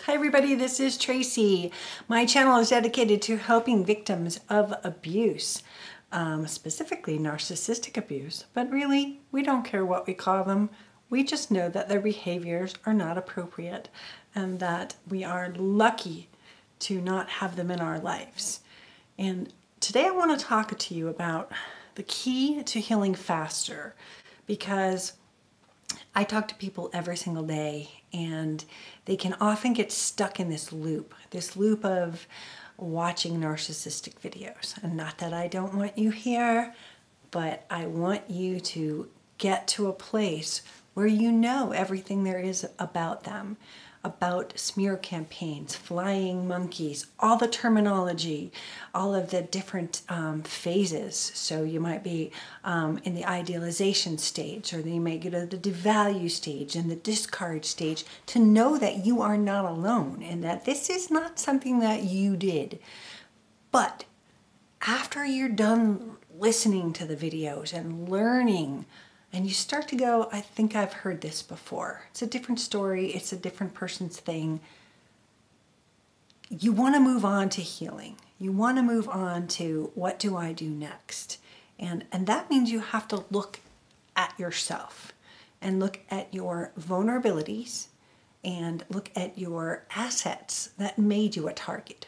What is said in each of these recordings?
Hi everybody, this is Tracy. My channel is dedicated to helping victims of abuse, specifically narcissistic abuse, but really we don't care what we call them. We just know that their behaviors are not appropriate and that we are lucky to not have them in our lives. And today I want to talk to you about the key to healing faster, because I talk to people every single day and they can often get stuck in this loop of watching narcissistic videos. And not that I don't want you here, but I want you to get to a place where you know everything there is about them, about smear campaigns, flying monkeys, all the terminology, all of the different phases. So you might be in the idealization stage, or then you may go to the devalue stage and the discard stage, to know that you are not alone and that this is not something that you did. But after you're done listening to the videos and learning, and you start to go, I think I've heard this before. It's a different story. It's a different person's thing. You want to move on to healing. You want to move on to what do I do next? And that means you have to look at yourself and look at your vulnerabilities and look at your assets that made you a target.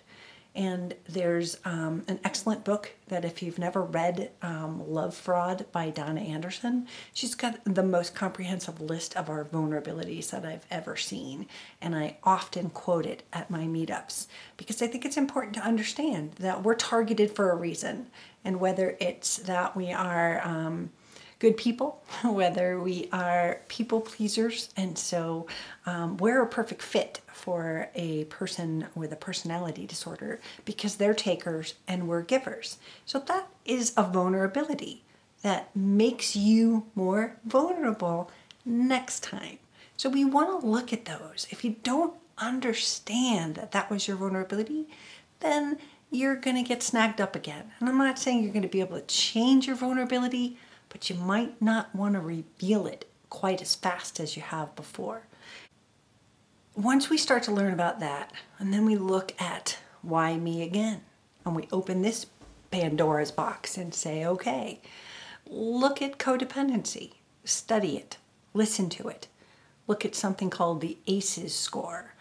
And there's an excellent book that if you've never read, Love Fraud by Donna Anderson, she's got the most comprehensive list of our vulnerabilities that I've ever seen. And I often quote it at my meetups because I think it's important to understand that we're targeted for a reason. And whether it's that we are good people, whether we are people pleasers, and so we're a perfect fit for a person with a personality disorder because they're takers and we're givers. So that is a vulnerability that makes you more vulnerable next time. So we want to look at those. If you don't understand that that was your vulnerability, then you're going to get snagged up again. And I'm not saying you're going to be able to change your vulnerability, but you might not want to reveal it quite as fast as you have before. Once we start to learn about that, and then we look at why me again, and we open this Pandora's box and say, okay, look at codependency, study it, listen to it, look at something called the ACEs score.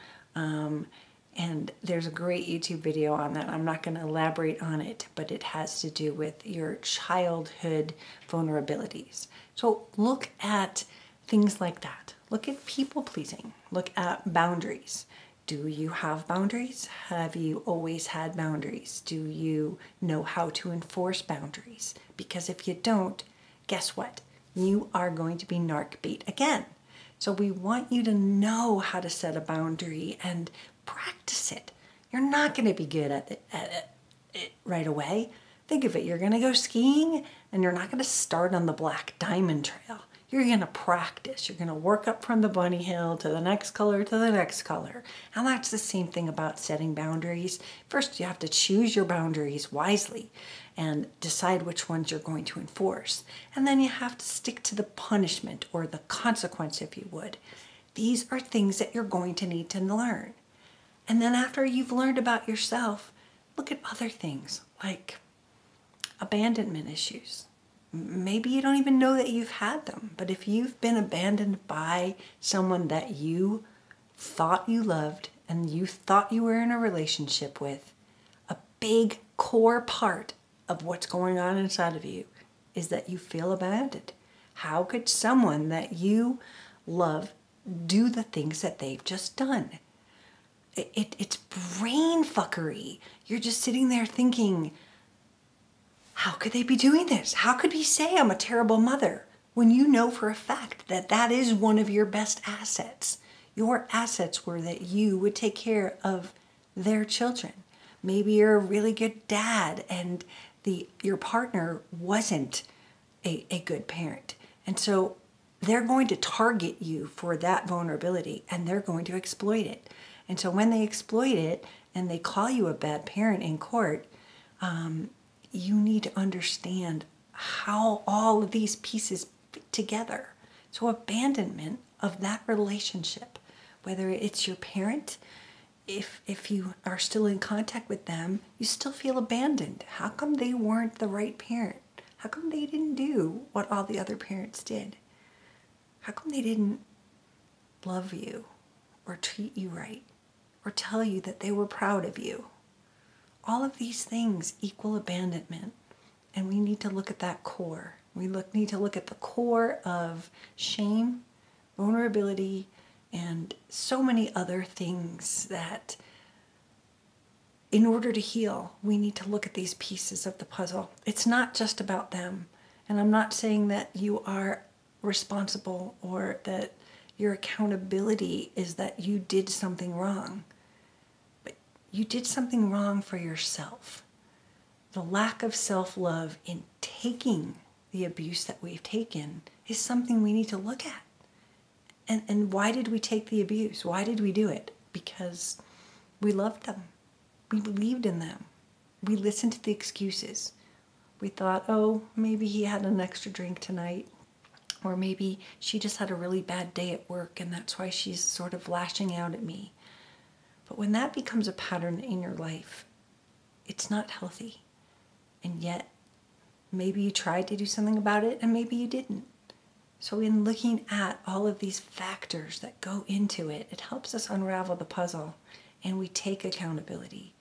And there's a great YouTube video on that. I'm not going to elaborate on it, but it has to do with your childhood vulnerabilities. So look at things like that. Look at people pleasing. Look at boundaries. Do you have boundaries? Have you always had boundaries? Do you know how to enforce boundaries? Because if you don't, guess what? You are going to be narc bait again. So we want you to know how to set a boundary and practice it. You're not going to be good at it right away. Think of it. You're going to go skiing and you're not going to start on the black diamond trail. You're going to practice. You're going to work up from the bunny hill to the next color to the next color. And that's the same thing about setting boundaries. First, you have to choose your boundaries wisely and decide which ones you're going to enforce. And then you have to stick to the punishment or the consequence, if you would. These are things that you're going to need to learn. And then after you've learned about yourself, look at other things like abandonment issues. Maybe you don't even know that you've had them, but if you've been abandoned by someone that you thought you loved and you thought you were in a relationship with, a big core part of what's going on inside of you is that you feel abandoned. How could someone that you love do the things that they've just done? It's brain fuckery. You're just sitting there thinking, how could they be doing this? How could he say I'm a terrible mother when you know for a fact that that is one of your best assets? Your assets were that you would take care of their children. Maybe you're a really good dad and your partner wasn't a good parent. And so they're going to target you for that vulnerability and they're going to exploit it. And so when they exploit it and they call you a bad parent in court, you need to understand how all of these pieces fit together. So abandonment of that relationship, whether it's your parent, if you are still in contact with them, you still feel abandoned. How come they weren't the right parent? How come they didn't do what all the other parents did? How come they didn't love you or treat you right or tell you that they were proud of you? All of these things equal abandonment, and we need to look at that core. We need to look at the core of shame, vulnerability, and so many other things that in order to heal, we need to look at these pieces of the puzzle. It's not just about them. And I'm not saying that you are responsible or that your accountability is that you did something wrong. But you did something wrong for yourself. The lack of self-love in taking the abuse that we've taken is something we need to look at. And why did we take the abuse? Why did we do it? Because we loved them. We believed in them. We listened to the excuses. We thought, oh, maybe he had an extra drink tonight. Or maybe she just had a really bad day at work and that's why she's sort of lashing out at me. But when that becomes a pattern in your life, it's not healthy. And yet, maybe you tried to do something about it and maybe you didn't. So in looking at all of these factors that go into it, it helps us unravel the puzzle and we take accountability.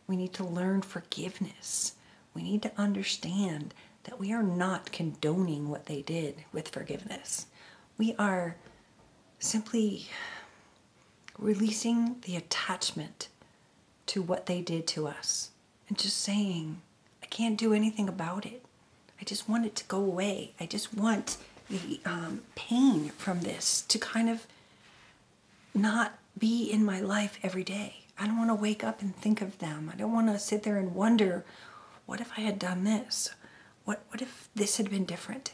We need to learn forgiveness. We need to understand that we are not condoning what they did with forgiveness. We are simply releasing the attachment to what they did to us and just saying, I can't do anything about it. I just want it to go away. I just want the pain from this to kind of not be in my life every day. I don't want to wake up and think of them. I don't want to sit there and wonder, what if I had done this? What if this had been different?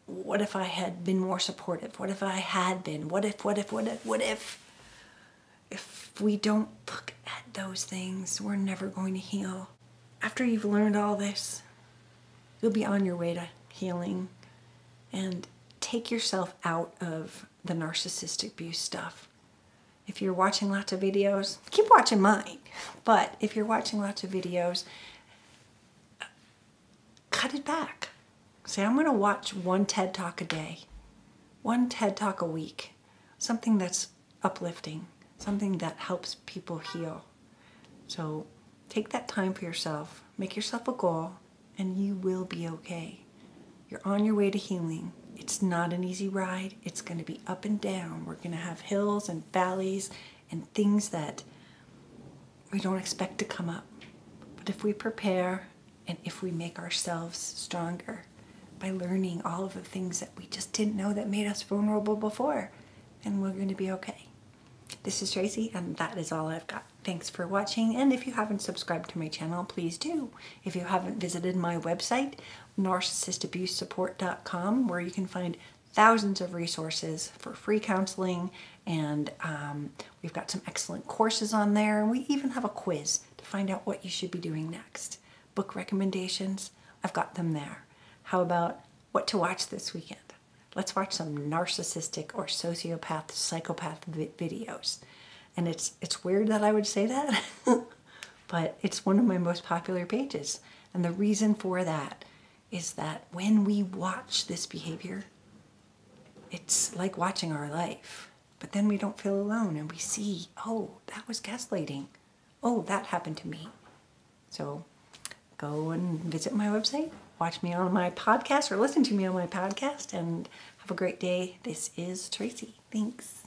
What if I had been more supportive? What if I had been? What if? If we don't look at those things, we're never going to heal. After you've learned all this, you'll be on your way to healing. And take yourself out of the narcissistic abuse stuff. If you're watching lots of videos, keep watching mine. But if you're watching lots of videos, cut it back. Say, I'm going to watch one TED Talk a day, one TED Talk a week, something that's uplifting, something that helps people heal. So take that time for yourself, make yourself a goal, and you will be okay. You're on your way to healing. It's not an easy ride. It's going to be up and down. We're going to have hills and valleys and things that we don't expect to come up. But if we prepare and if we make ourselves stronger by learning all of the things that we just didn't know that made us vulnerable before, then we're going to be okay. This is Tracy, and that is all I've got. Thanks for watching, and if you haven't subscribed to my channel, please do. If you haven't visited my website, narcissistabusesupport.com, where you can find thousands of resources for free counseling, and we've got some excellent courses on there, and we even have a quiz to find out what you should be doing next. Book recommendations, I've got them there. How about what to watch this weekend? Let's watch some narcissistic or sociopath, psychopath videos. And it's weird that I would say that, but it's one of my most popular pages. And the reason for that is that when we watch this behavior, it's like watching our life. But then we don't feel alone and we see, oh, that was gaslighting. Oh, that happened to me. So go and visit my website, watch me on my podcast or listen to me on my podcast, and have a great day. This is Tracy. Thanks.